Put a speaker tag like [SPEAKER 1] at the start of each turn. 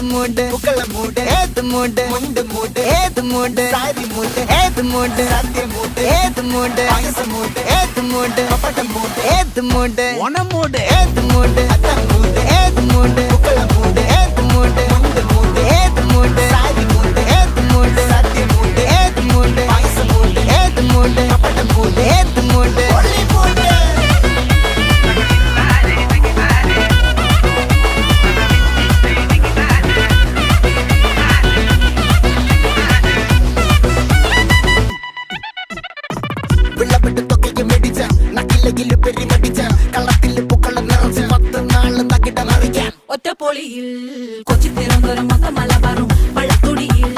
[SPEAKER 1] மூடு புக்கல மூடு ஏது மூடு முண்டு மூடு ஏது மூடு சாரி மூடு ஏது மூடு சத்திய மூடு ஏது மூடு பாயச மூடு ஏது மூடு பப்பட்ட மூடு ஏது மூடு ஒன மூடு ஏது மூடு அத்த மூடு ஏது மூடு புக்கல மூடு ஏது மூடு முண்டு மூடு ஏது மூடு சாரி மூடு ஏது மூடு சத்திய மூடு ஏது மூடு பாயச மூடு ஏது மூடு பப்பட்ட மூடு ஏது மூடு ஒளி மூடு വിളവിട്ട് തൊക്കയ്ക്ക് മെടിച്ച നക്കിലകില് പെരിമടിച്ച കള്ളത്തില് പൂക്കള നിറച്ച് 10 നാള് തകിട മറിക്കാൻ
[SPEAKER 2] ഒറ്റപ്പൊളിയിൽ കൊച്ചി തിരുവനന്തപുരം മൊത്തം മലബാറും പഴക്കുടിയിൽ